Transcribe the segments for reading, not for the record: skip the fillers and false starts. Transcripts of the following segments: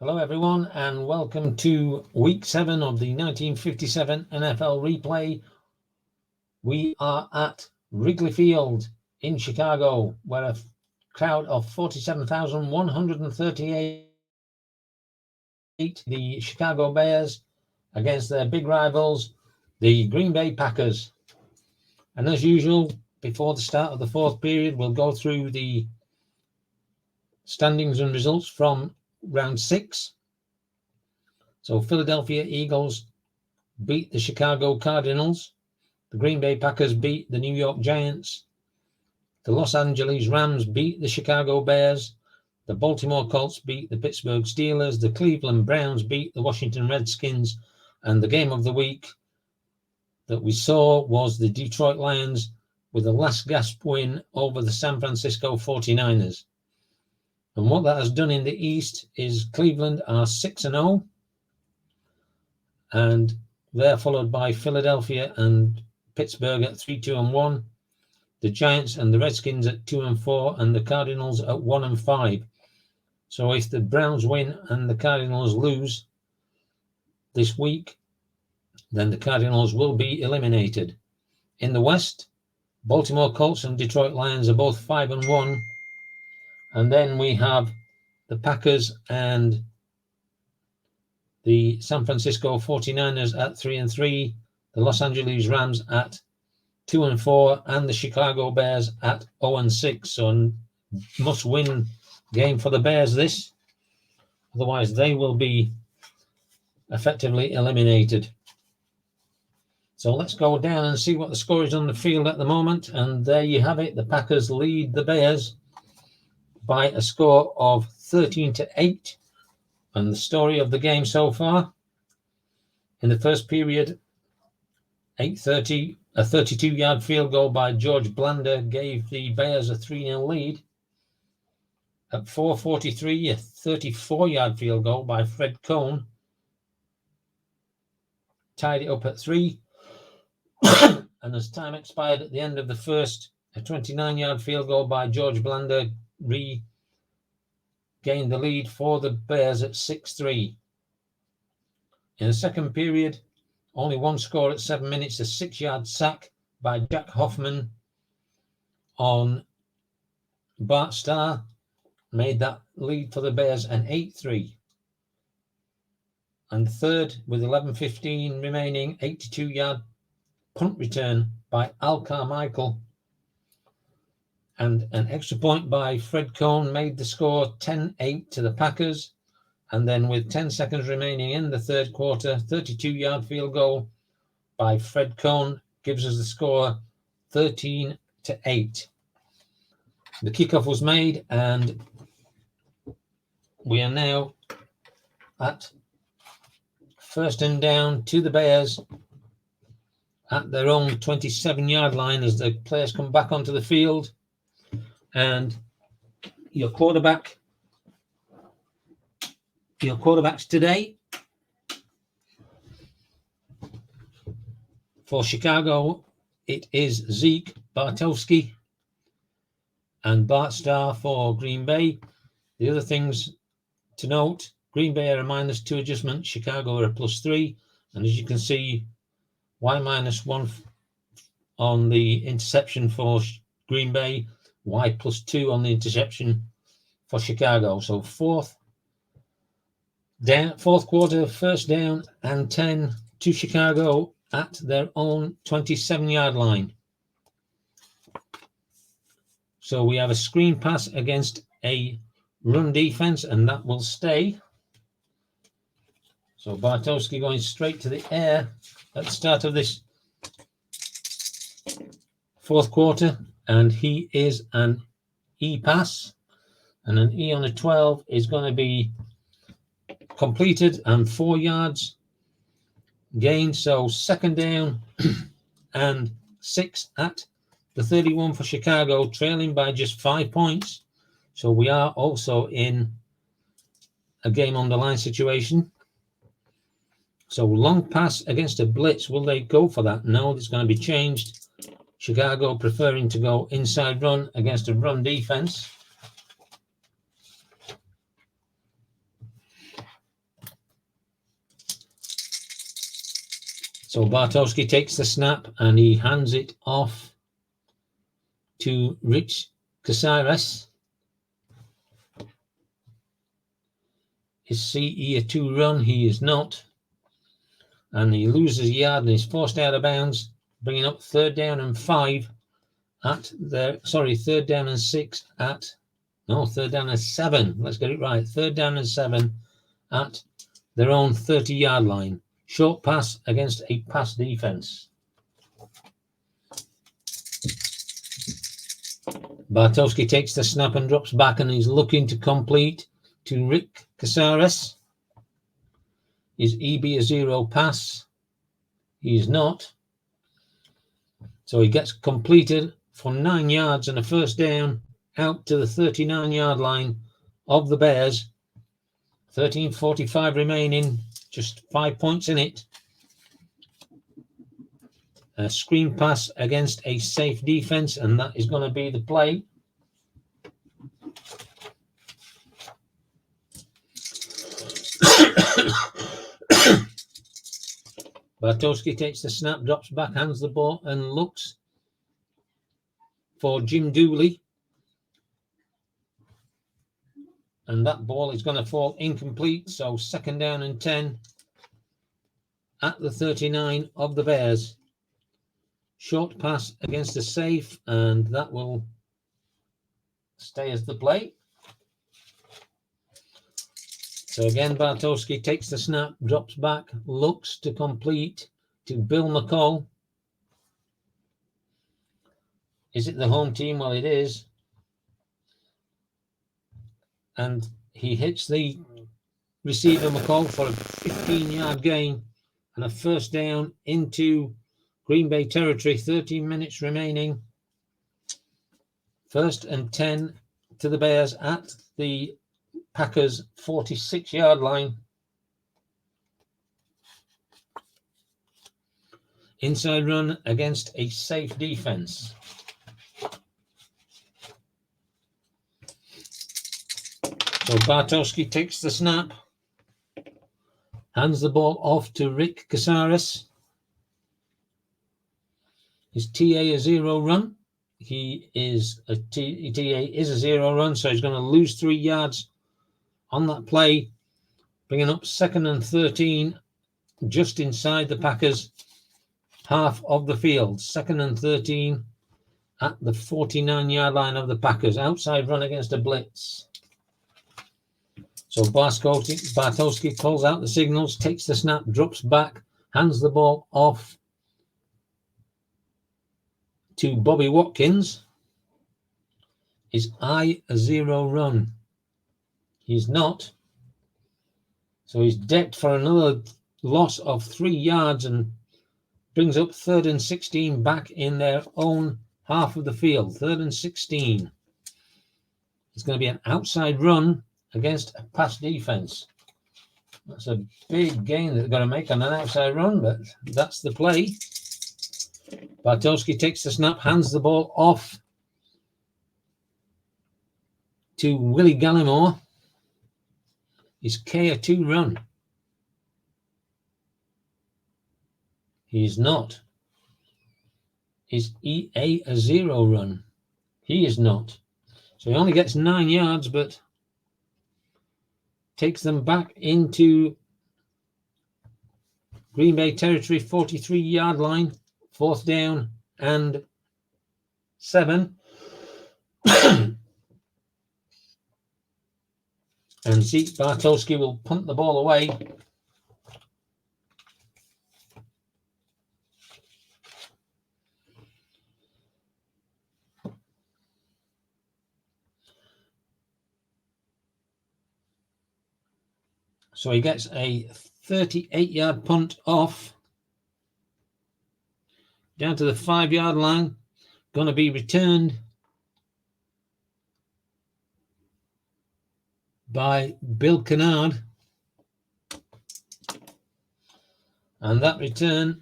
Hello, everyone, and welcome to Week 7 of the 1957 NFL replay. We are at Wrigley Field in Chicago, where a crowd of 47,138 the Chicago Bears against their big rivals, the Green Bay Packers. And as usual, before the start of the fourth period, we'll go through the standings and results from round 6. So Philadelphia Eagles beat the Chicago Cardinals. The Green Bay Packers beat the New York Giants. The Los Angeles Rams beat the Chicago Bears. The Baltimore Colts beat the Pittsburgh Steelers. The Cleveland Browns beat the Washington Redskins. And the game of the week that we saw was the Detroit Lions with a last gasp win over the San Francisco 49ers. And what that has done in the East is Cleveland are 6-0. And they're followed by Philadelphia and Pittsburgh at 3-2-1, the Giants and the Redskins at 2-4, and the Cardinals at 1-5. So if the Browns win and the Cardinals lose this week, then the Cardinals will be eliminated. In the West, Baltimore Colts and Detroit Lions are both 5-1, and then we have the Packers and the San Francisco 49ers at 3-3, the Los Angeles Rams at 2-4, and the Chicago Bears at 0-6. So must-win game for the Bears this. Otherwise, they will be effectively eliminated. So let's go down and see what the score is on the field at the moment. And there you have it. The Packers lead the Bears by a score of 13-8. And the story of the game so far, in the first period, 8:30, a 32-yard field goal by George Blanda gave the Bears a 3-0 lead. At 4:43, a 34-yard field goal by Fred Cohn tied it up at 3. And as time expired at the end of the first, a 29-yard field goal by George Blanda regained the lead for the Bears at 6-3. In the second period, only one score at 7 minutes, a 6-yard sack by Jack Hoffman on Bart Starr made that lead for the Bears an 8-3. And third, with 11:15 remaining, 82-yard punt return by Al Carmichael and an extra point by Fred Cohn made the score 10-8 to the Packers. And then with 10 seconds remaining in the third quarter, 32-yard field goal by Fred Cohn gives us the score 13-8. The kickoff was made, and we are now at first and down to the Bears at their own 27-yard line as the players come back onto the field. And your quarterbacks today for Chicago, it is Zeke Bartowski and Bart Starr for Green Bay. The other things to note, Green Bay are a -2 adjustment, Chicago are a +3, and as you can see, Y-1 on the interception for Green Bay, Y+2 on the interception for Chicago. So fourth quarter, first down and 10 to Chicago at their own 27-yard line. So we have a screen pass against a run defense, and that will stay. So Bartowski going straight to the air at the start of this fourth quarter, and he is an E pass, and an E on a 12 is going to be completed and 4 yards gained. So second down and 6 at the 31 for Chicago, trailing by just 5 points. So we are also in a game on the line situation. So long pass against a blitz. Will they go for that? No, it's going to be changed. Chicago preferring to go inside run against a run defense. So Bartowski takes the snap and he hands it off to Rich Casares. Is CE a 2-run? He is not. And he loses a yard and is forced out of bounds, bringing up 3rd down and 5 at their, 3rd down and 6 at, no, 3rd down and 7. Let's get it right. 3rd down and 7 at their own 30-yard line. Short pass against a pass defense. Bartowski takes the snap and drops back and he's looking to complete to Rick Casares. Is EB a 0 pass? He is not. So he gets completed for 9 yards and a 1st down out to the 39-yard line of the Bears. 13:45 remaining, just 5 points in it. A screen pass against a safe defense, and that is going to be the play. Bartowski takes the snap, drops back, hands the ball, and looks for Jim Dooley. And that ball is going to fall incomplete. So 2nd down and 10 at the 39 of the Bears. Short pass against a safe, and that will stay as the play. So again, Bartowski takes the snap, drops back, looks to complete to Bill McCall. Is it the home team? Well, it is. And he hits the receiver McCall for a 15-yard gain and a 1st down into Green Bay territory. 13 minutes remaining. 1st and 10 to the Bears at the Packers 46-yard line. Inside run against a safe defense. So Bartowski takes the snap, hands the ball off to Rick Casares. Is TA a 0 run? He is a TA is a 0 run, so he's going to lose 3 yards on that play, bringing up 2nd and 13 just inside the Packers half of the field. 2nd and 13 at the 49-yard line of the Packers. Outside run against a blitz. So Bartowski pulls out the signals, takes the snap, drops back, hands the ball off to Bobby Watkins. Is I a 0 run? He's not. So he's decked for another loss of 3 yards and brings up 3rd and 16 back in their own half of the field. 3rd and 16. It's going to be an outside run against a pass defense. That's a big gain that they're going to make on an outside run, but that's the play. Bartowski takes the snap, hands the ball off to Willie Gallimore. Is K a 2 run? He is not. Is EA a 0 run? He is not. So he only gets 9 yards, but takes them back into Green Bay territory, 43-yard line, 4th down and 7. And Zeke Bartowski will punt the ball away. So he gets a 38-yard punt off down to the 5-yard line. Going to be returned by Bill Kennard. And that return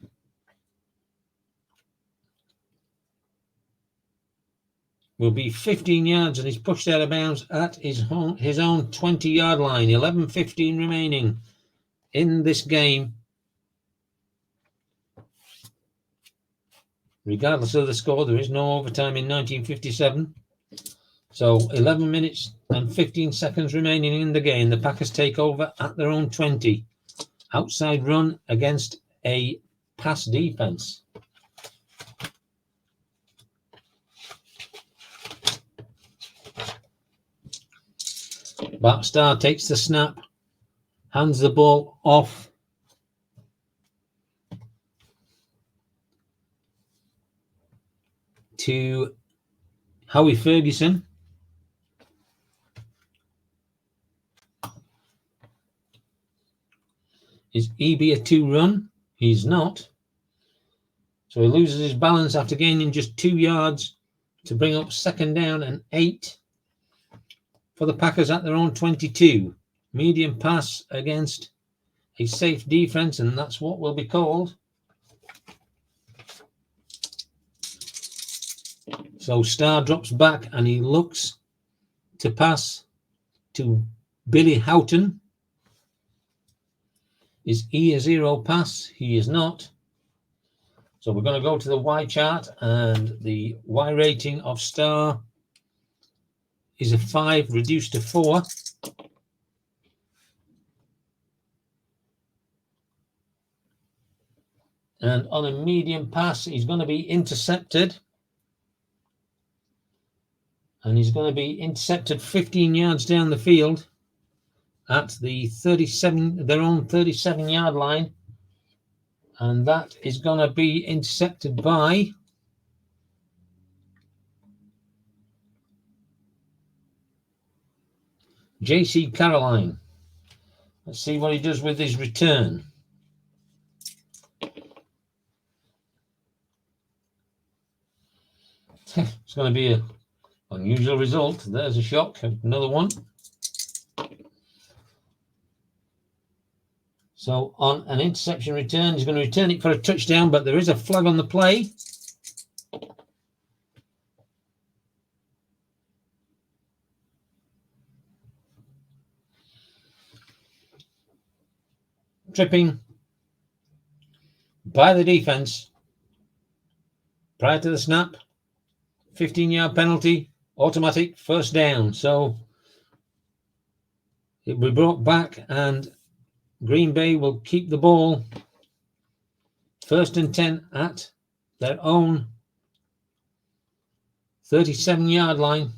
will be 15 yards, and he's pushed out of bounds at his own 20-yard line. 11:15 remaining in this game. regardless of the score. There is no overtime in 1957. So 11 minutes and 15 seconds remaining in the game. The Packers take over at their own 20. Outside run against a pass defense. Bart Starr takes the snap, hands the ball off to Howie Ferguson. Is EB a 2-run? He's not. So he loses his balance after gaining just 2 yards to bring up 2nd down and 8 for the Packers at their own 22. Medium pass against a safe defense, and that's what will be called. So Starr drops back and he looks to pass to Billy Houghton. Is he a 0 pass? He is not. So we're going to go to the Y chart, and the Y rating of Starr is a 5 reduced to 4. And on a medium pass, he's going to be intercepted. And he's going to be intercepted 15 yards down the field at the 37, their own 37-yard line. And that is going to be intercepted by J.C. Caroline. Let's see what he does with his return. It's going to be an unusual result. There's a shock. Another one. So on an interception return, he's going to return it for a touchdown, but there is a flag on the play. Tripping by the defense prior to the snap. 15-yard penalty, automatic 1st down. So it will be brought back, and Green Bay will keep the ball 1st and 10 at their own 37-yard line.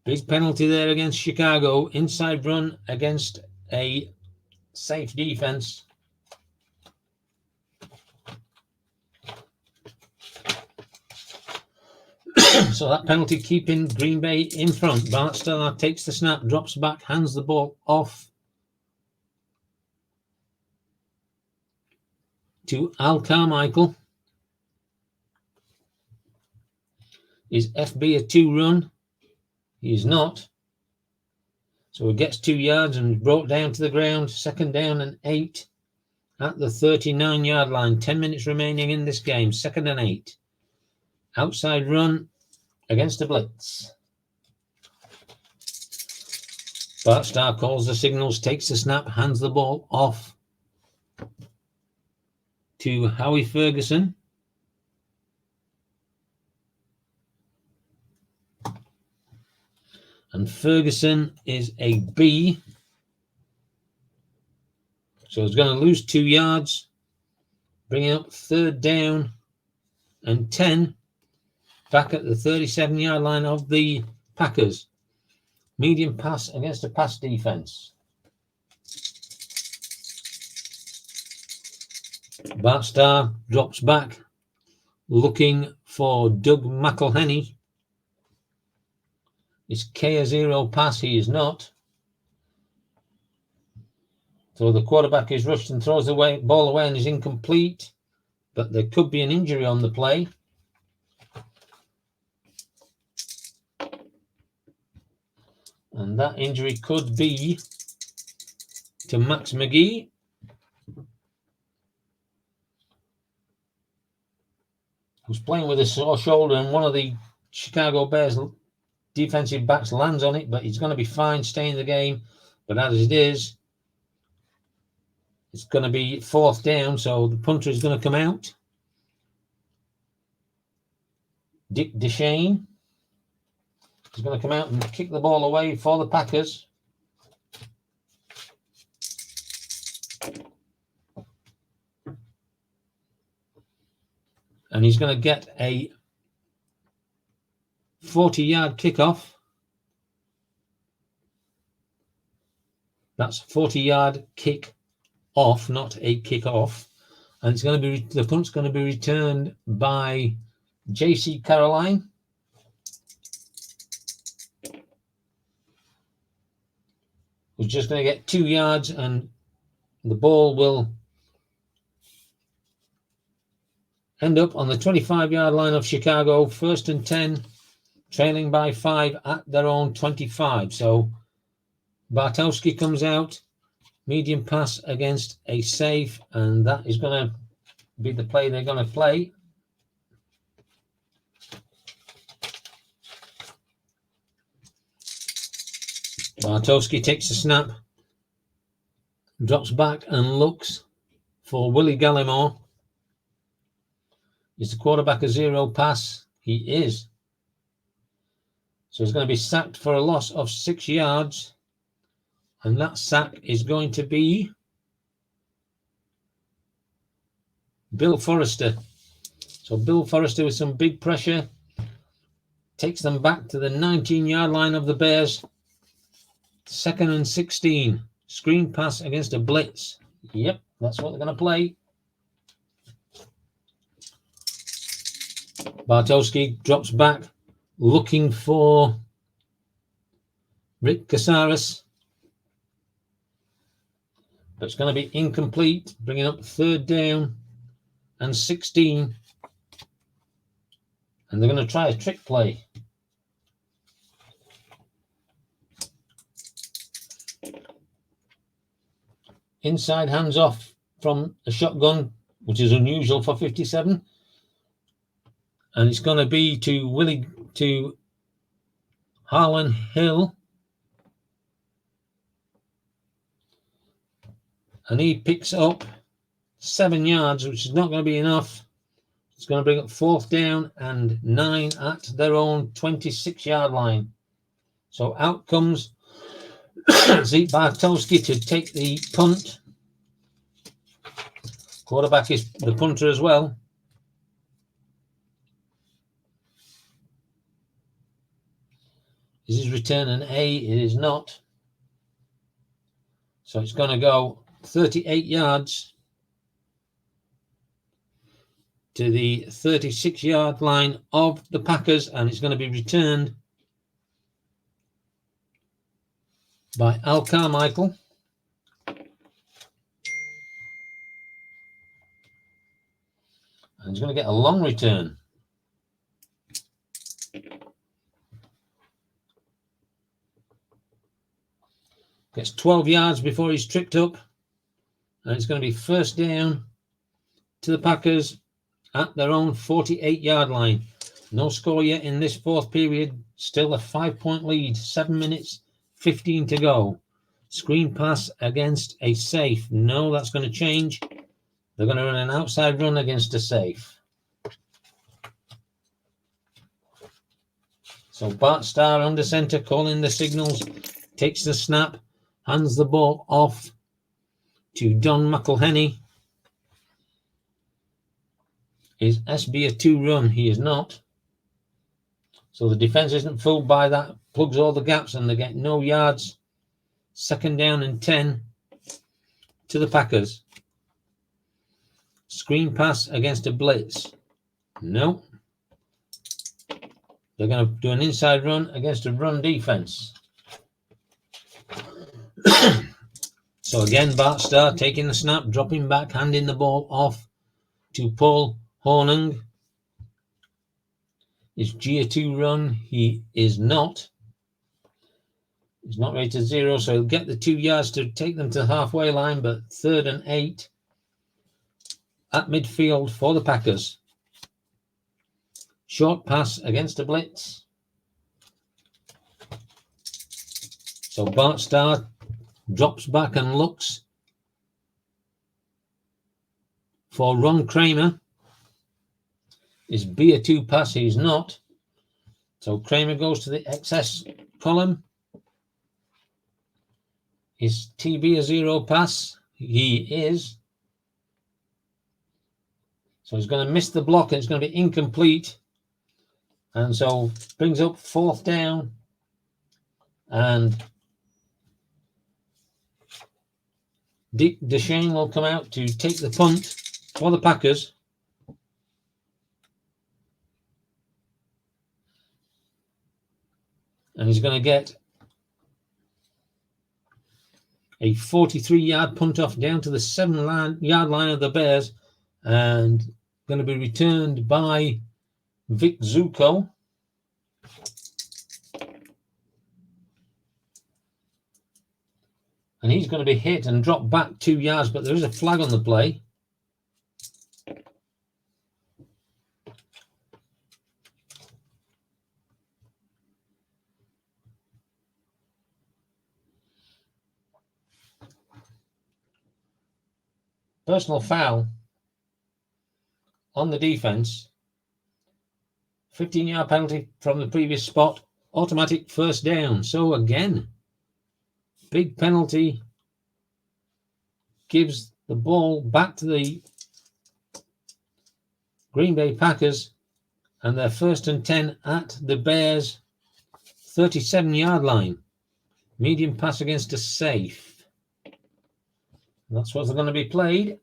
Big penalty there against Chicago. Inside run against a safe defense. So that penalty keeping Green Bay in front. Bart Starr takes the snap, drops back, hands the ball off to Al Carmichael. Is FB a 2-run? He is not. So he gets 2 yards and is brought down to the ground. 2nd down and 8 at the 39-yard line. 10 minutes remaining in this game. 2nd and 8. Outside run against a blitz. Bart Starr calls the signals, takes the snap, hands the ball off to Howie Ferguson. And Ferguson is a B. So he's going to lose 2 yards, bringing up 3rd down and 10. Back at the 37-yard line of the Packers. Medium pass against a pass defense. Bart Starr drops back, looking for Doug McElhenney. Is K a 0 pass? He is not. So the quarterback is rushed and throws the ball away and is incomplete. But there could be an injury on the play. And that injury could be to Max McGee. Who's playing with a sore shoulder, and one of the Chicago Bears defensive backs lands on it, but he's going to be fine, stay in the game. But as it is, It's going to be 4th down, so the punter is going to come out. Dick Deshane is going to come out and kick the ball away for the Packers. And he's going to get a 40-yard kickoff. That's 40-yard kick off, not a kick off. And it's going to be, the punt's going to be returned by JC Caroline. Who's just going to get 2 yards, and the ball will end up on the 25-yard line of Chicago, 1st and 10, trailing by 5 at their own 25. So Bartowski comes out, medium pass against a safe, and that is going to be the play they're going to play. Bartowski takes the snap, drops back and looks for Willie Gallimore. Is the quarterback a 0 pass? He is. So he's going to be sacked for a loss of 6 yards. And that sack is going to be Bill Forrester. So Bill Forrester with some big pressure takes them back to the 19-yard line of the Bears. 2nd and 16. Screen pass against a blitz. Yep, that's what they're going to play. Bartowski drops back, looking for Rick Casares. But it's going to be incomplete, bringing up 3rd down and 16. And they're going to try a trick play. Inside hands off from a shotgun, which is unusual for 57. And it's going to be to Harlan Hill. And he picks up 7 yards, which is not going to be enough. It's going to bring up 4th down and 9 at their own 26-yard line. So out comes Zeke Bartowski to take the punt. Quarterback is the punter as well. Is his return an A? It is not. So it's going to go 38 yards to the 36-yard line of the Packers, and it's going to be returned by Al Carmichael. And he's going to get a long return. Gets 12 yards before he's tripped up. And it's going to be 1st down to the Packers at their own 48-yard line. No score yet in this 4th period. Still a 5-point lead. 7 minutes, 15 to go. Screen pass against a safe. No, that's going to change. They're going to run an outside run against a safe. So Bart Starr under center, calling the signals, takes the snap, hands the ball off to Don McElhenney. Is SB a 2 run? He is not. So the defense isn't fooled by that. Plugs all the gaps and they get no yards. 2nd down and 10 to the Packers. Screen pass against a blitz. No. They're going to do an inside run against a run defense. So again, Bart Starr taking the snap, dropping back, handing the ball off to Paul Hornung. Is G a 2 run? He is not. He's not rated 0, so he'll get the 2 yards to take them to the halfway line, but 3rd and 8 at midfield for the Packers. Short pass against a blitz. So Bart Starr drops back and looks for Ron Kramer. Is B a 2 pass? He's not. So Kramer goes to the XS column. Is TB a 0 pass? He is. So he's going to miss the block and it's going to be incomplete. And so brings up 4th down. And Dick Deshane will come out to take the punt for the Packers. And he's going to get a 43-yard punt off down to the 7-yard line of the Bears. And going to be returned by Vic Zuko. And he's going to be hit and drop back 2 yards, but there is a flag on the play. Personal foul on the defense. 15-yard penalty from the previous spot. Automatic first down. So again, big penalty gives the ball back to the Green Bay Packers, and they're 1st and 10 at the Bears' 37-yard line. Medium pass against a safe. That's what's going to be played.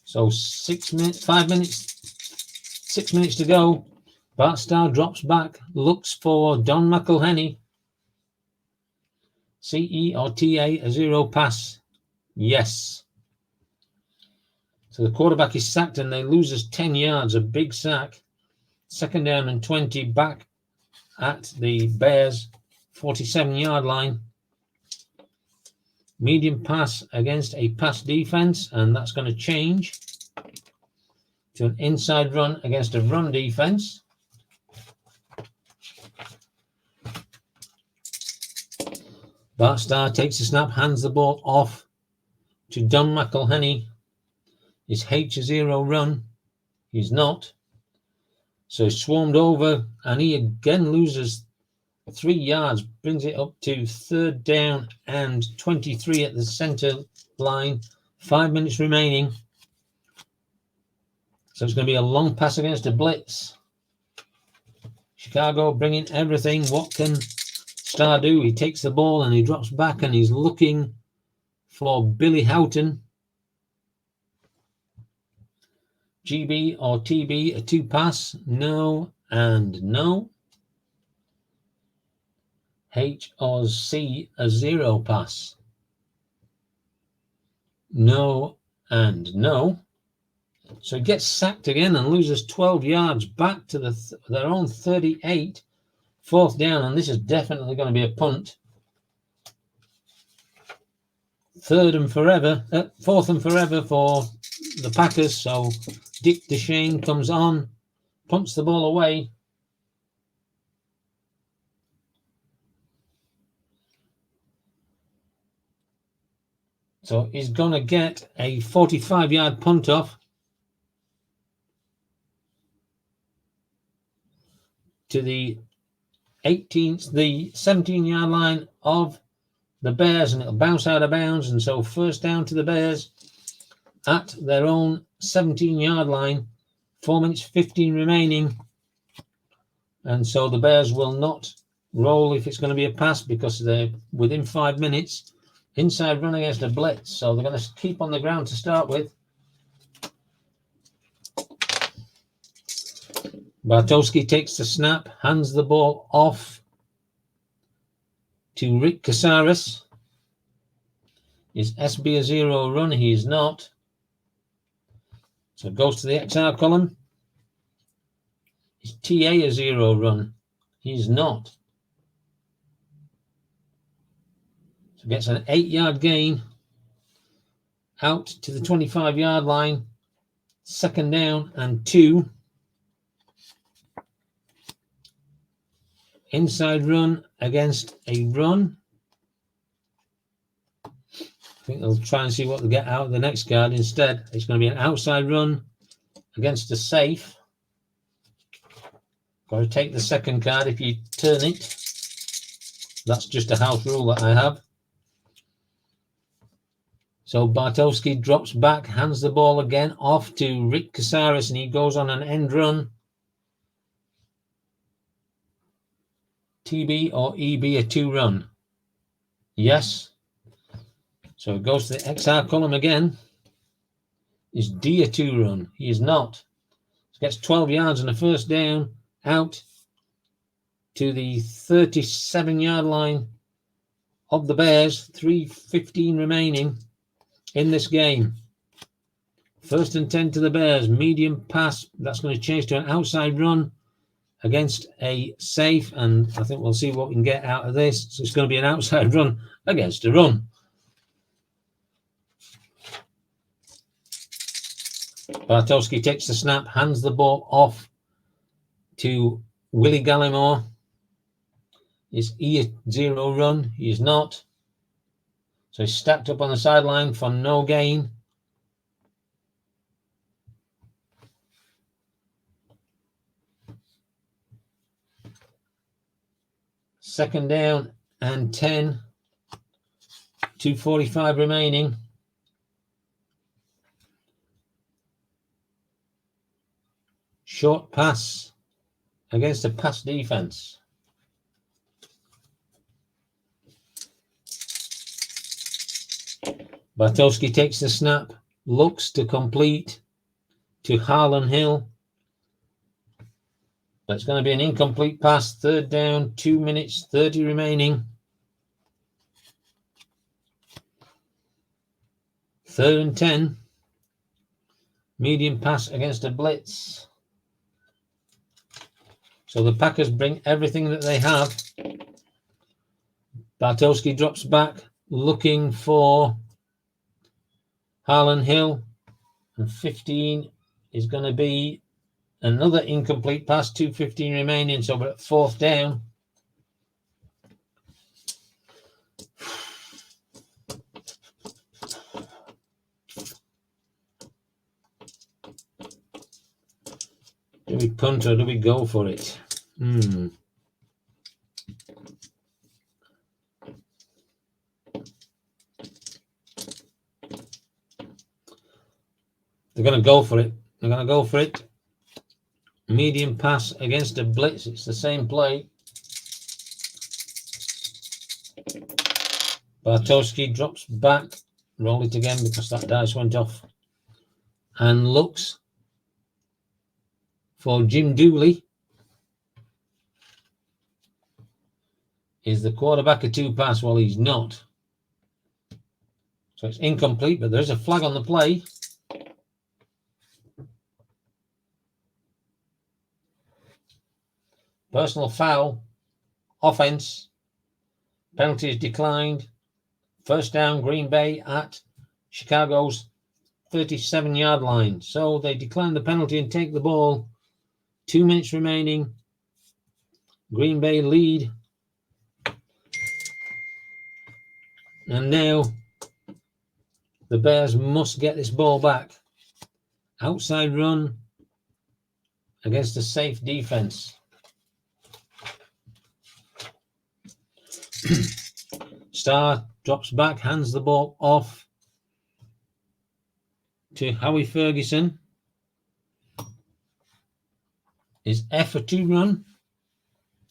So 6 minutes, 5 minutes, 6 minutes to go. Bart Starr drops back, looks for Don McElhenney. CE or TA, a 0 pass? Yes. So the quarterback is sacked and they loses 10 yards, a big sack. 2nd down and 20 back at the Bears' 47-yard line. Medium pass against a pass defense, and that's going to change to an inside run against a run defense. Bart Starr takes the snap, hands the ball off to Don McElhenney. Is H a 0 run? He's not. So he's swarmed over, and he again loses 3 yards, brings it up to 3rd down and 23 at the center line. 5 minutes remaining. So it's going to be a long pass against a blitz. Chicago bringing everything. What can Starr do? He takes the ball and he drops back and he's looking for Billy Houghton. GB or TB, a 2 pass? No and no. H or C, a 0 pass? No and no. So he gets sacked again and loses 12 yards back to their own 38. 4th down, and this is definitely going to be a punt. 4th and forever for the Packers. So Dick Deshane comes on, punts the ball away. So he's going to get a 45-yard punt off to the 17-yard line of the Bears, and it'll bounce out of bounds. And so 1st down to the Bears at their own 17-yard line. 4 minutes 15 remaining. And so the Bears will not roll if it's going to be a pass because they're within 5 minutes. Inside run against a blitz. So they're going to keep on the ground to start with. Bartowski takes the snap, hands the ball off to Rick Casares. Is SB a 0 run? He is not. So it goes to the XR column. Is TA a 0 run? He's not. So gets an 8-yard gain out to the 25-yard line. 2nd down and 2. Inside run against a run. think they'll try and see what they get out of the next card instead. It's going to be an outside run against a safe. Got to take the second card if you turn it. That's just a house rule that I have. So Bartowski drops back, hands the ball again off to Rick Casares, and he goes on an end run. TB or EB a 2-run? Yes. So it goes to the XR column again. Is D a 2-run? He is not. He gets 12 yards on a first down, out to the 37-yard line of the Bears. 3:15 remaining in this game. 1st and 10 to the Bears. Medium pass. That's going to change to an outside run against a safe, and I think we'll see what we can get out of this. So it's going to be an outside run against a run. Bartowski takes the snap, hands the ball off to Willie Gallimore. Is he a 0 run? He is not. So he's stacked up on the sideline for no gain. Second down and 10. 2:45 remaining. Short pass against a pass defense. Bartowski takes the snap, looks to complete to Harlan Hill. That's going to be an incomplete pass. 3rd down, 2 minutes, 30 remaining. 3rd and 10. Medium pass against a blitz. So the Packers bring everything that they have. Bartowski drops back, looking for Harlan Hill. And 15 is going to be another incomplete pass. 2:15 remaining, so we're at 4th down. Do we punt or do we go for it? They're going to go for it. They're going to go for it. Medium pass against a blitz. It's the same play. Bartowski drops back. Roll it again because that dice went off. And looks for Jim Dooley. Is the quarterback a 2 pass? Well, he's not. So it's incomplete, but there's a flag on the play. Personal foul. Offense. Penalty is declined. 1st down, Green Bay at Chicago's 37-yard line. So they decline the penalty and take the ball. 2 minutes remaining. Green Bay lead. And now the Bears must get this ball back. Outside run against a safe defense. Starr drops back, hands the ball off to Howie Ferguson. Is F a 2-run?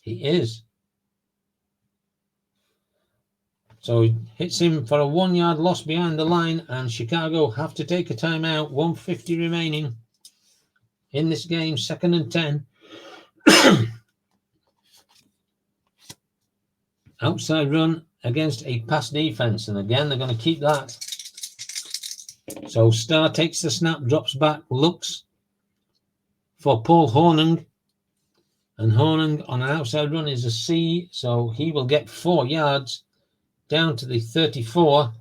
He is. So he hits him for a 1-yard loss behind the line, and Chicago have to take a timeout. 1:50 remaining in this game. 2nd and 10. Outside run against a pass defense, and again they're going to keep that. So Starr takes the snap, drops back, looks for Paul Hornung, and Hornung on an outside run is a C, so he will get 4 yards down to the 34.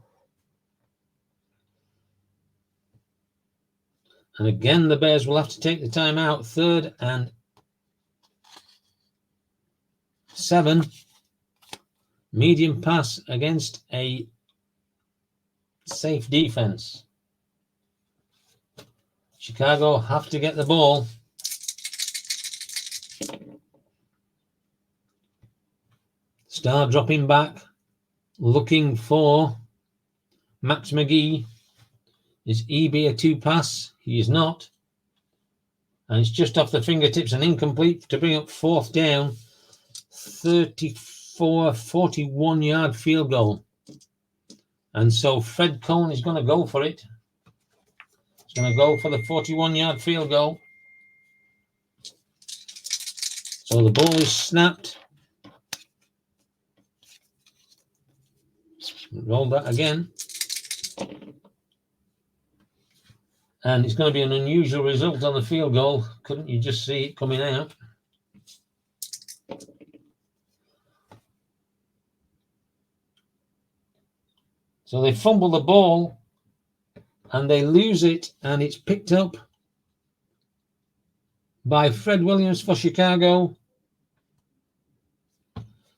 And again the Bears will have to take the timeout. 3rd and 7. Medium pass against a safe defense. Chicago have to get the ball. Star dropping back, looking for Max McGee. Is EB a 2-pass? He is not. And it's just off the fingertips and incomplete to bring up 4th down. 41-yard field goal. And so Fred Cohn is going to go for it. He's going to go for the 41-yard field goal. So the ball is snapped. Roll that again. And it's going to be an unusual result on the field goal. Couldn't you just see it coming out? So they fumble the ball and they lose it, and it's picked up by Fred Williams for Chicago.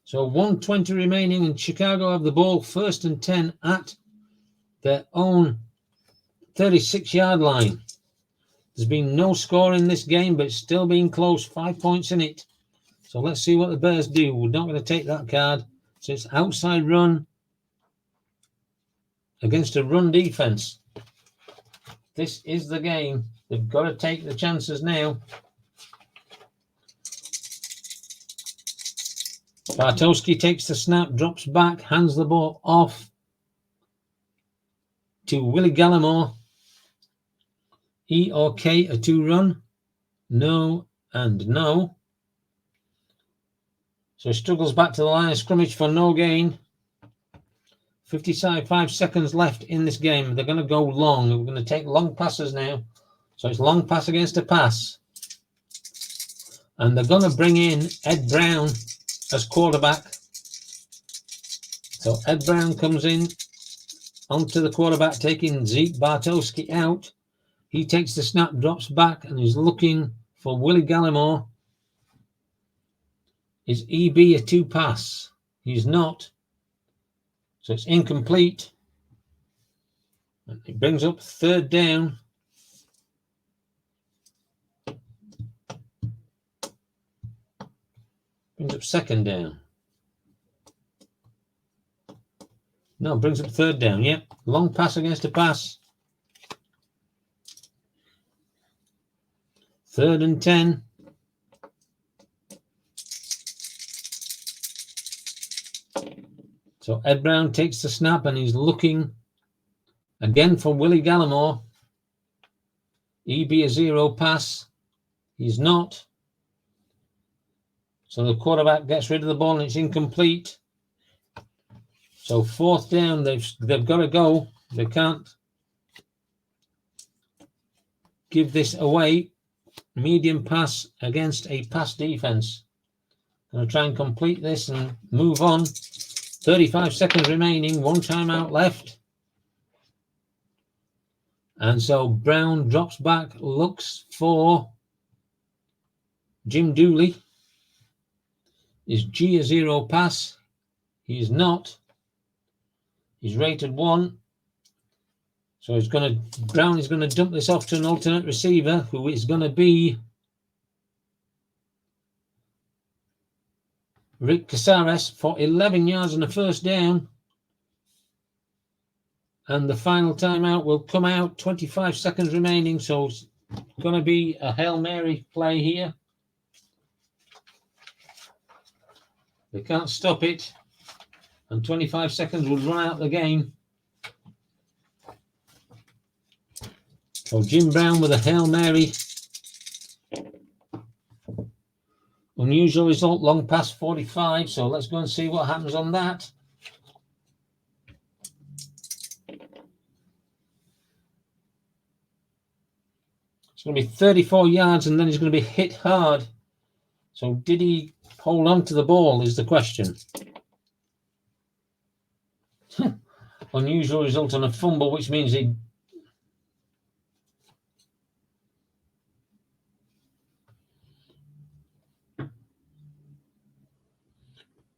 So 1:20 remaining, and Chicago have the ball 1st and 10 at their own 36-yard line. There's been no score in this game, but it's still been close. 5 points in it. So let's see what the Bears do. We're not going to take that card. So it's outside run against a run defense. This is the game. They've got to take the chances now. Bartowski takes the snap, drops back, hands the ball off to Willie Gallimore. E or K, a 2-run? No and no. So he struggles back to the line of scrimmage for no gain. 55 seconds left in this game. They're going to go long. We're going to take long passes now. So it's long pass against a pass. And they're going to bring in Ed Brown as quarterback. So Ed Brown comes in onto the quarterback, taking Zeke Bartowski out. He takes the snap, drops back, and is looking for Willie Gallimore. Is EB a 2-pass? He's not. So it's incomplete. It brings up 3rd down. Brings up 2nd down. No, brings up 3rd down. Yep. Long pass against a pass. 3rd and 10. So Ed Brown takes the snap and he's looking again for Willie Gallimore. EB a 0 pass. He's not. So the quarterback gets rid of the ball and it's incomplete. So 4th down, they've got to go. They can't give this away. Medium pass against a pass defense. Going to try and complete this and move on. 35 seconds remaining, 1 timeout left. And so Brown drops back, looks for Jim Dooley. Is G a 0 pass? He's not. He's rated 1. So Brown is going to dump this off to an alternate receiver, who is going to be Rick Casares for 11 yards and a 1st down. And the final timeout will come out. 25 seconds remaining. So it's going to be a Hail Mary play here. They can't stop it. And 25 seconds will run out the game. So Jim Brown with a Hail Mary. Unusual result, long pass 45. So let's go and see what happens on that. It's going to be 34 yards and then he's going to be hit hard. So did he hold on to the ball is the question. Unusual result on a fumble, which means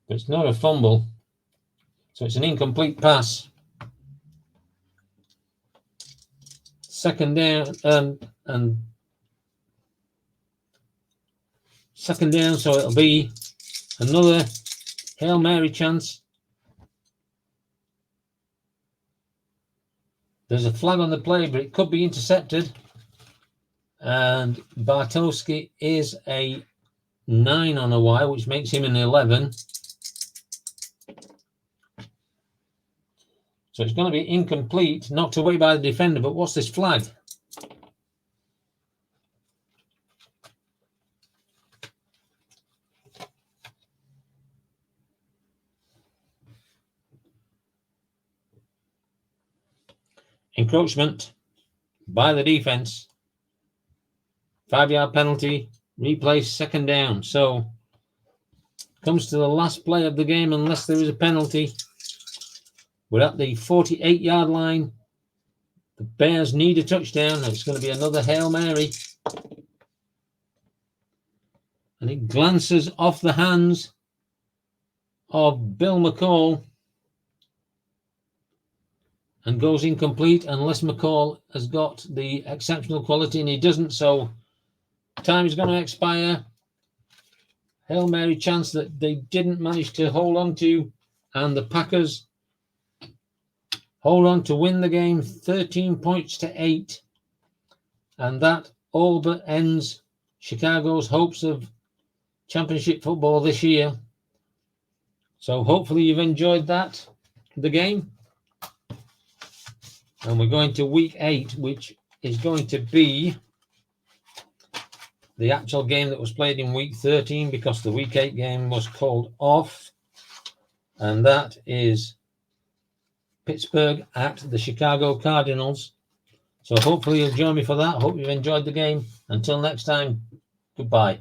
it's not a fumble, so it's an incomplete pass. second down and second down, so it'll be another Hail Mary chance. There's a flag on the play, but it could be intercepted. And Bartowski is a 9 on a wire, which makes him an 11. So it's going to be incomplete, knocked away by the defender. But what's this flag? Encroachment by the defense. 5-yard penalty. Replay, second down. So comes to the last play of the game unless there is a penalty. We're at the 48-yard line. The Bears need a touchdown. It's going to be another Hail Mary. And it glances off the hands of Bill McCall and goes incomplete unless McCall has got the exceptional quality, and he doesn't. So time is going to expire. Hail Mary chance that they didn't manage to hold on to, and the Packers hold on to win the game 13 points to 8. And that all but ends Chicago's hopes of championship football this year. So hopefully you've enjoyed the game. And we're going to week 8, which is going to be the actual game that was played in week 13 because the week 8 game was called off. And that is Pittsburgh at the Chicago Cardinals. So hopefully you'll join me for that. Hope you've enjoyed the game. Until next time, goodbye.